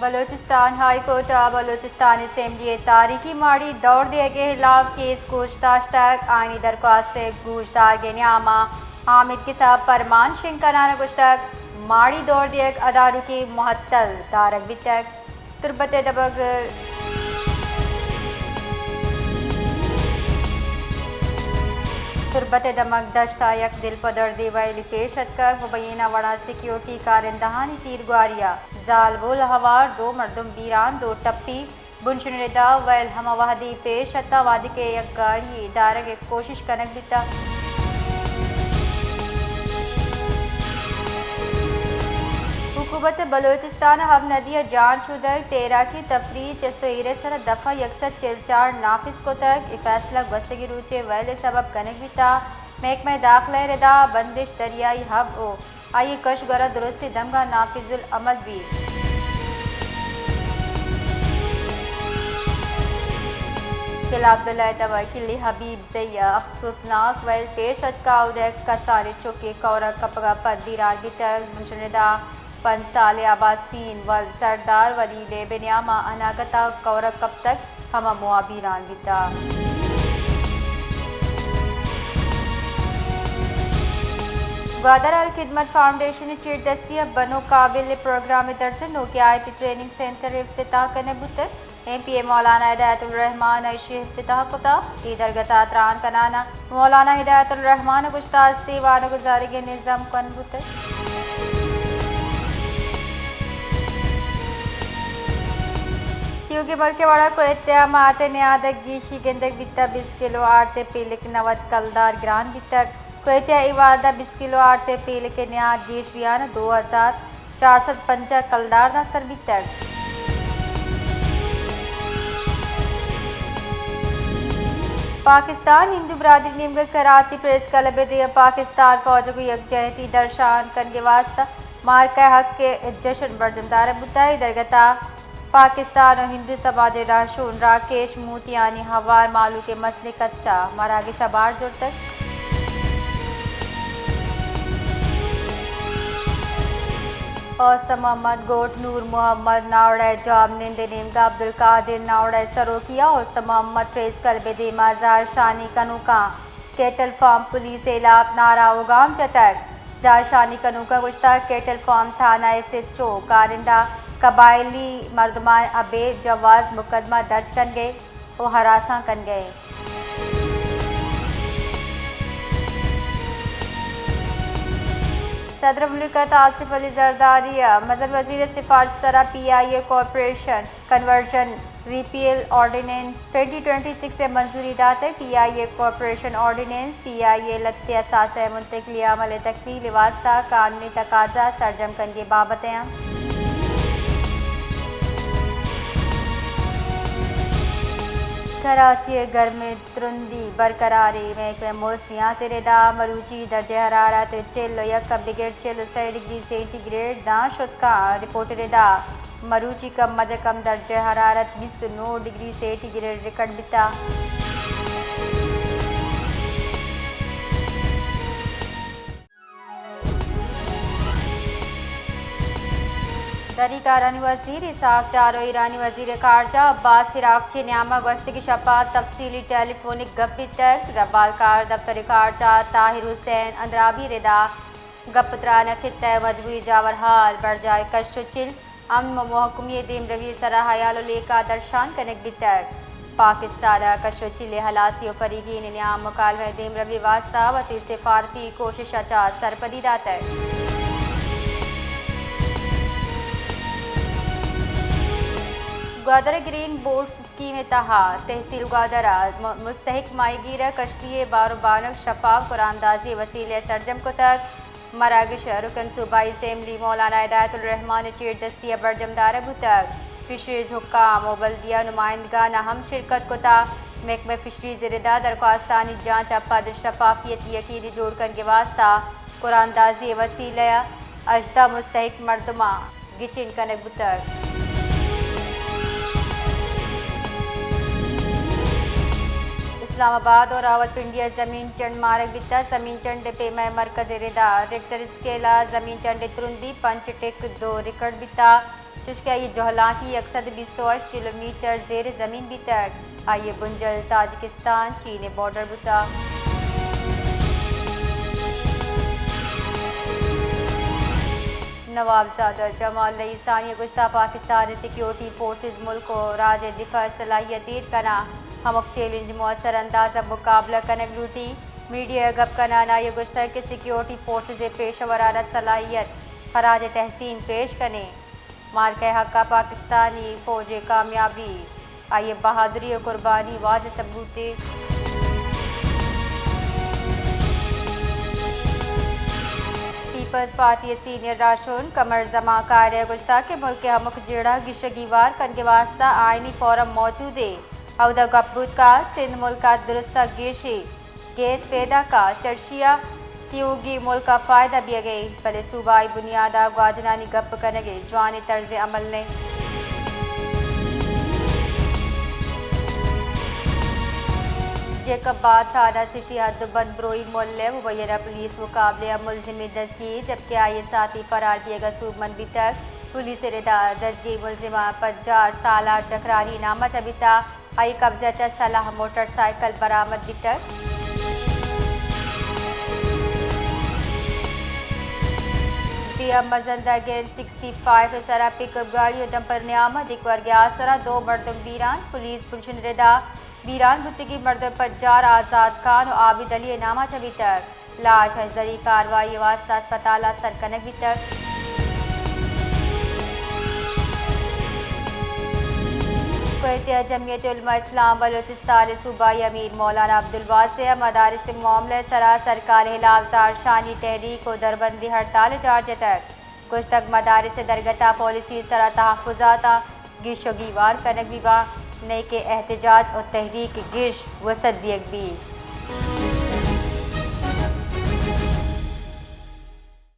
Balochistan high court Balochistan assembly तारीखी माड़ी दौड़ दिए के खिलाफ केस पूछताछ तक आईनी दरख्वास्त गूजदार के न्यामा हामिद के साथ परमान सिंह कराना कुछ तक माड़ी दौड़ दिए अदारू की मुहत्तल तारक भी तक तुरबत दबग तुरबत दमक दश्ता यक दिल पदर्दी वैली पेशत कर मुबैना वड़ा सिक्योरिटी कारंदहानी तीर ग्वारिया जाल वोल हवार दो मर्दुम बीरान दो टप्पी बुनशुनदा वैल हम वहदी पेशता वादी के यक गाड़ी दारक एक कोशिश कनक दिता हुकूमत बलूचिस्तान हम नदिया जान शुदर 13 की तफरी चस्तीरे सर दफ़ा यकसर चिलचार नाफिस को तक फैसला गस्तगी रूचे वैले सबब कनक बिता महकमा दाखिला रदा बंदिश दरियाई हब ओ आई कश गरा दुरुस्ती दमगा नाफिजुल अमल भी अब्दुल्ला तवक्किल हबीब जैया अफसोसनाक वैल पेश का उदय कसारे चौके कौरा कपगा पर दीरार भी तक मुंशदा पंसाल आबासीन वल सरदार वली बेनियामा अनागता कौर कब तक हम मुआबीरान बिता ग्वादर अल खिदमत फाउंडेशन चीर दस्तिया बनो काबिल प्रोग्राम दर्जनों के आयत ट्रेनिंग सेंटर इफ्तिताह करने बुतर MPA मौलाना हिदायतुल रहमान ऐशी इफ्तिताह कोता इधर गता त्रान कनाना मौलाना हिदायतुल रहमान गुस्ताज दीवान गुजारी के निज़ाम कन बुतर क्योंकि बल्कि बड़ा को इत्याम आते न्यादक गीशी गंदक बिता 20 किलो आटे पीलिक नवत कलदार ग्रान बितक कोयचा इवादा 20 किलो आटे पीलिक न्याद गीशियान 2450 कलदार नसर बितक पाकिस्तान हिंदू बरादरी निमग कराची प्रेस क्लब दिया पाकिस्तान फौज को यकजहती दर्शान करने वास्ता मार्का हक के जश्न बरजमदार बुताई दरगता पाकिस्तान और हिंदू समाज राशून राकेश मूतियानी हवार मालू के मसले कच्चा मरागे शबार जोड़ तक औसम मोहम्मद गोट नूर मोहम्मद नावड़ा जाम निंदे नेमगा अब्दुल कादिर नावड़ा सरोकिया औसम मोहम्मद प्रेस कलबे माजार शानी कनुका केटल फार्म पुलिस इलाप नारा उगाम चतक जार शानी कनुका गुश्ता केटल फार्म थाना SHO कारिंदा कबायली मर्दमान अबे जवाज मुकदमा दर्ज कर गए और हरासा कर गए सदर मुल्कत आसिफ अली जरदारिया मजहब वजीर सिफारिश सरा PIA corporation conversion repeal ordinance 2026 से मंजूरी दाते PIA कॉरपोरेशन ऑर्डिनेंस PIA लत्ते असास मुंतकली अमल तकमील वास्ता कानूनी तकाजा सरजम करने बाबत हैं कराची घर में तुरंदी बरकरारी महकमे मौसमियात रेदा मरूची दर्जे हरारत चिल्लो यकम डिग्री 6 डिग्री सेंटीग्रेड दाशुद का रिपोर्ट रेदा मरूची कम मज कम दर्जे हरारत 29 डिग्री सेंटीग्रेड रिकॉर्ड बिता तरीका ईरानी वजीर इसाक डारो ईरानी वजीर खारजा अब्बास सिरागची न्यामा गश्त की शफात तफसीली टेलीफोनिक गप्पी तक रबालकार दफ्तर खारजा ताहिर हुसैन अंद्राबी रिदा गपत्रान खित मजबूरी जावर हाल बरजाय कशुचिल अमन महकुमी दीम रवी सरा हयाल लेका दर्शान कनक बितर पाकिस्तान कशुचिल हलासी फरीकीन न्याम मुकालमे दीम रवी वास्ता वती सिफारती कोशिश अचा सरपदी दातर ग्वादर ग्रीन बोर्ड स्कीम तहा तहसील ग्वादरा मुस्तहिक माहीगीर कश्ती बारोबानक शफाफ कुरानदाजी वसीले सरजम को तक मरागिश रुकन सूबाई असेंबली मौलाना हिदायतुल रहमान चीर दस्तिया बरजमदार तक फिशरीज हुक्काम और बल्दिया नुमाइंदगा हम शिरकत को ता महकमे फिशरीज रिदा दरख्वास्तानी जाँच अफाद शफाफियत यकीनी जोड़ कर वास्ता कुरानदाजी वसीले अजदा मुस्तहिक मरदमा गिचिन कनक बुतक इस्लामाबाद और रावलपिंडी ज़मीन चंड मार्ग बिता ज़मीन चंड पे मैं मरकज रिदा रिक्टर स्केला ज़मीन चंड तुरुंदी 5.2 रिकॉर्ड बिता चुशका ये जोहला की 128 किलोमीटर जेर ज़मीन बितक आइए बुंजल ताजिकिस्तान चीन बॉर्डर बुता नवाबजादा जमाल रईसानी गुस्सा पाकिस्तान सिक्योरिटी फोर्सेस मुल्क को राज दिफा सलाहियत कना हम चैलेंज मौसर अंदाज़ा मुकाबला कनक लूटी मीडिया गप कना ना ये गुस्सा के सिक्योरिटी फोर्सेस पेशवराना सलाहियत खराज तहसीन पेश कने मार के हक़ा पाकिस्तानी फौज कामयाबी आइए बहादुरी और कुर्बानी वाज सबूते पीपल्स पार्टी सीनियर राशुन कमर जमा कार्य गुश्ता के मुल्क के हमक जेड़ा गिशगीवार कन के वास्ता आइनी फोरम मौजूद है अवदा गबूत का सिंध मुल्क का दुरुस्त गेशी गैस पैदा का चर्शिया त्योगी मुल्क का फ़ायदा दिया गई भले सूबाई बुनियादा ग्वाजनानी गप करेंगे जवानी तर्ज अमल ने जेकबाद थाना सिटी हदबंद ब्रोई मोहल्ले मुबैना पुलिस मुकाबले मुलजिम दसगी जबकि आए साथी फरार किए गए सूबमंद भी तक पुलिस रिदा दसगी मुलजिमा 50 साल टकरारी नामा चबिता आई कब्जा सलाह मोटरसाइकिल बरामद भी तक मजंदा गेंद 65 सरा पिकअप गाड़ी दम पर नियामत एक वर्ग आसरा 2 मर्दम वीरान पुलिस पुलिस रिदा वीरान बुतगी मर्दम 50 आज़ाद खान और आबिद अली नामा चबी तक लाश हजरी कार्रवाई वास्ता अस्पताल सरकनक भी तक जमीयत उलमा इस्लाम बलोचिस्तान सूबाई अमीर मौलाना अब्दुल वासिअ मदारिस मामले सरा सरकार हिलाफजार शानी तहरीक और दरबंदी हड़ताल चार्ज तक कुछ तक मदारिस दरगता पॉलिसी सरा तहफ़ुज़ाता गिशोगीवार कनक विवा नई के एहतजाज और तहरीक गिश वसत दियक भी